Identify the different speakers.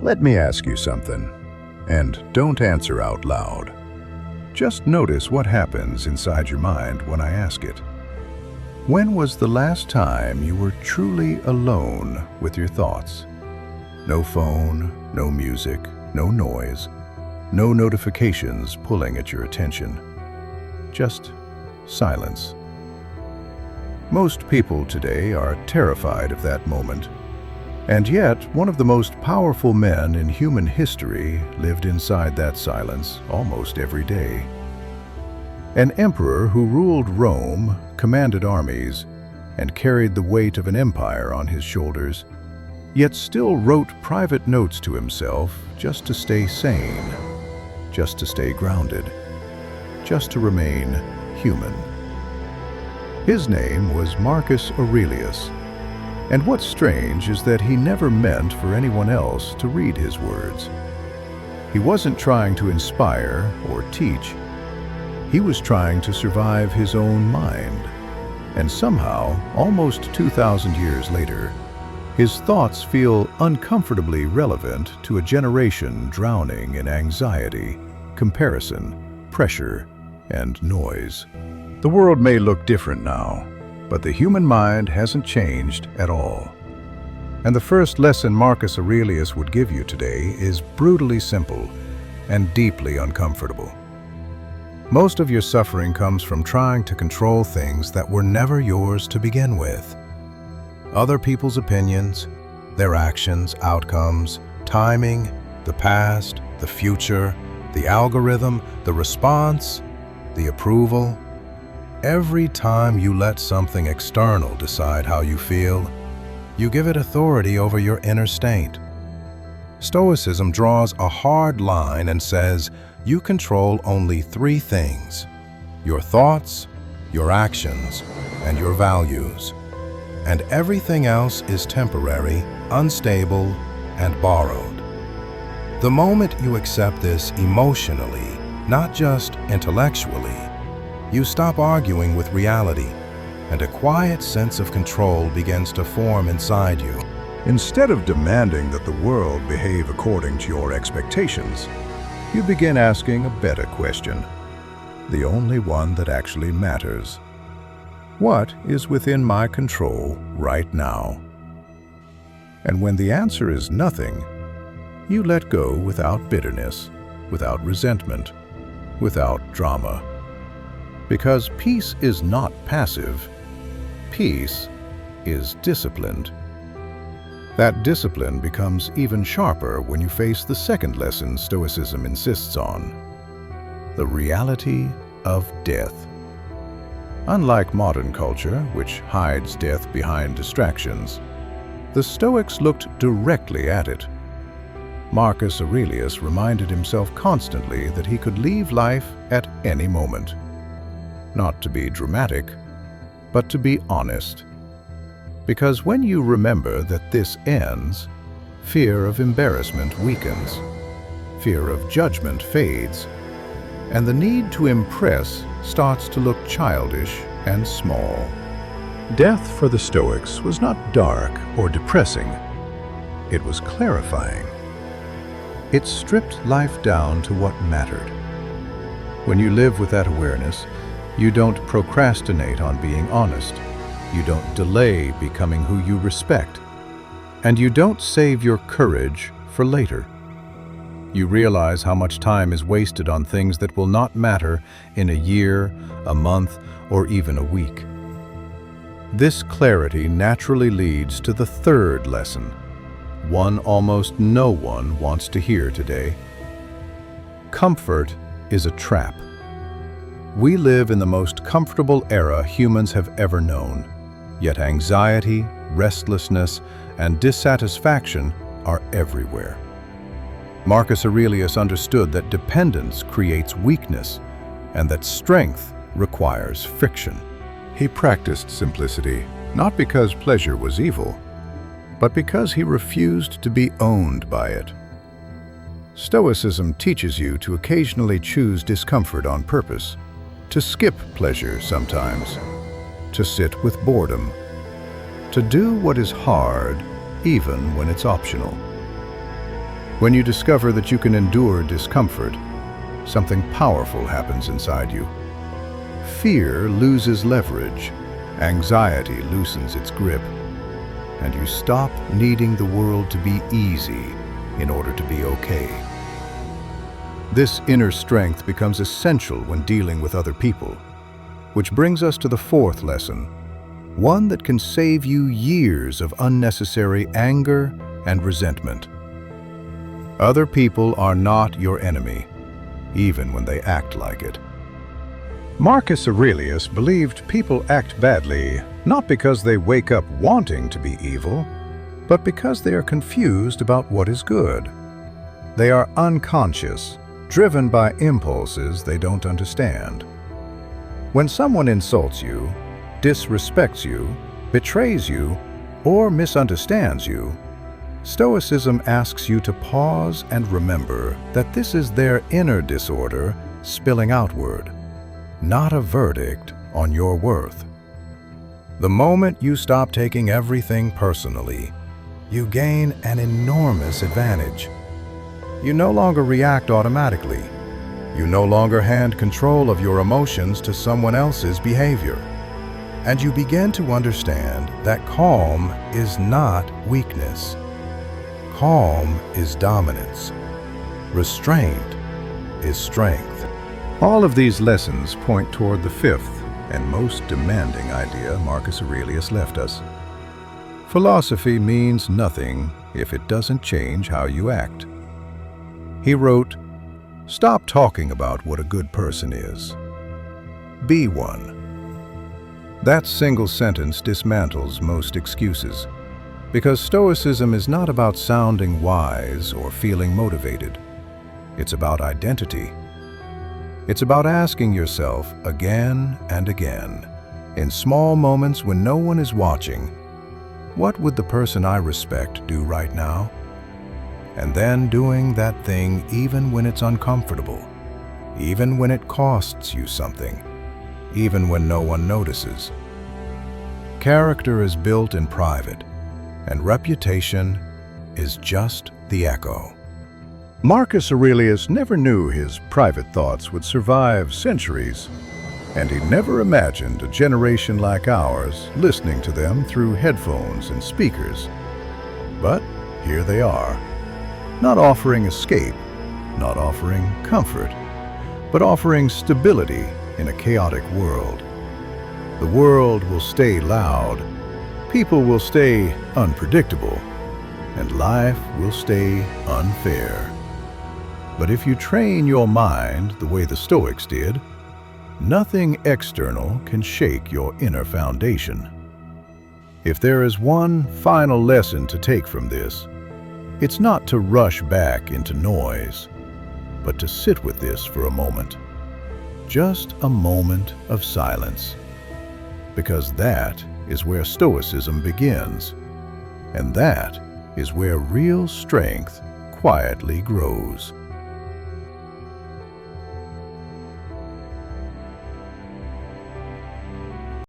Speaker 1: Let me ask you something, and don't answer out loud. Just notice what happens inside your mind when I ask it. When was the last time you were truly alone with your thoughts? No phone, no music, no noise, no notifications pulling at your attention. Just silence. Most people today are terrified of that moment. And yet, one of the most powerful men in human history lived inside that silence almost every day. An emperor who ruled Rome, commanded armies, and carried the weight of an empire on his shoulders, yet still wrote private notes to himself just to stay sane, just to stay grounded, just to remain human. His name was Marcus Aurelius. And what's strange is that he never meant for anyone else to read his words. He wasn't trying to inspire or teach. He was trying to survive his own mind. And somehow, almost 2,000 years later, his thoughts feel uncomfortably relevant to a generation drowning in anxiety, comparison, pressure, and noise. The world may look different now, but the human mind hasn't changed at all. And the first lesson Marcus Aurelius would give you today is brutally simple and deeply uncomfortable. Most of your suffering comes from trying to control things that were never yours to begin with. Other people's opinions, their actions, outcomes, timing, the past, the future, the algorithm, the response, the approval. Every time you let something external decide how you feel, you give it authority over your inner state. Stoicism draws a hard line and says you control only three things: your thoughts, your actions, and your values. And everything else is temporary, unstable, and borrowed. The moment you accept this emotionally, not just intellectually, you stop arguing with reality, and a quiet sense of control begins to form inside you. Instead of demanding that the world behave according to your expectations, you begin asking a better question, the only one that actually matters. What is within my control right now? And when the answer is nothing, you let go without bitterness, without resentment, without drama. Because peace is not passive, peace is disciplined. That discipline becomes even sharper when you face the second lesson Stoicism insists on: the reality of death. Unlike modern culture, which hides death behind distractions, the Stoics looked directly at it. Marcus Aurelius reminded himself constantly that he could leave life at any moment. Not to be dramatic, but to be honest. Because when you remember that this ends, fear of embarrassment weakens, fear of judgment fades, and the need to impress starts to look childish and small. Death for the Stoics was not dark or depressing. It was clarifying. It stripped life down to what mattered. When you live with that awareness, you don't procrastinate on being honest. You don't delay becoming who you respect. And you don't save your courage for later. You realize how much time is wasted on things that will not matter in a year, a month, or even a week. This clarity naturally leads to the third lesson, one almost no one wants to hear today. Comfort is a trap. We live in the most comfortable era humans have ever known, yet anxiety, restlessness, and dissatisfaction are everywhere. Marcus Aurelius understood that dependence creates weakness and that strength requires friction. He practiced simplicity, not because pleasure was evil, but because he refused to be owned by it. Stoicism teaches you to occasionally choose discomfort on purpose, to skip pleasure sometimes, to sit with boredom, to do what is hard even when it's optional. When you discover that you can endure discomfort, something powerful happens inside you. Fear loses leverage, anxiety loosens its grip, and you stop needing the world to be easy in order to be okay. This inner strength becomes essential when dealing with other people, which brings us to the fourth lesson, one that can save you years of unnecessary anger and resentment. Other people are not your enemy, even when they act like it. Marcus Aurelius believed people act badly not because they wake up wanting to be evil, but because they are confused about what is good. They are unconscious, driven by impulses they don't understand. When someone insults you, disrespects you, betrays you, or misunderstands you, Stoicism asks you to pause and remember that this is their inner disorder spilling outward, not a verdict on your worth. The moment you stop taking everything personally, you gain an enormous advantage. You no longer react automatically. You no longer hand control of your emotions to someone else's behavior. And you begin to understand that calm is not weakness. Calm is dominance. Restraint is strength. All of these lessons point toward the fifth and most demanding idea Marcus Aurelius left us. Philosophy means nothing if it doesn't change how you act. He wrote, "Stop talking about what a good person is. Be one." That single sentence dismantles most excuses, because Stoicism is not about sounding wise or feeling motivated. It's about identity. It's about asking yourself again and again, in small moments when no one is watching, what would the person I respect do right now? And then doing that thing even when it's uncomfortable, even when it costs you something, even when no one notices. Character is built in private, and reputation is just the echo. Marcus Aurelius never knew his private thoughts would survive centuries, and he never imagined a generation like ours listening to them through headphones and speakers. But here they are, not offering escape, not offering comfort, but offering stability in a chaotic world. The world will stay loud, people will stay unpredictable, and life will stay unfair. But if you train your mind the way the Stoics did, nothing external can shake your inner foundation. If there is one final lesson to take from this, it's not to rush back into noise, but to sit with this for a moment. Just a moment of silence. Because that is where Stoicism begins, and that is where real strength quietly grows.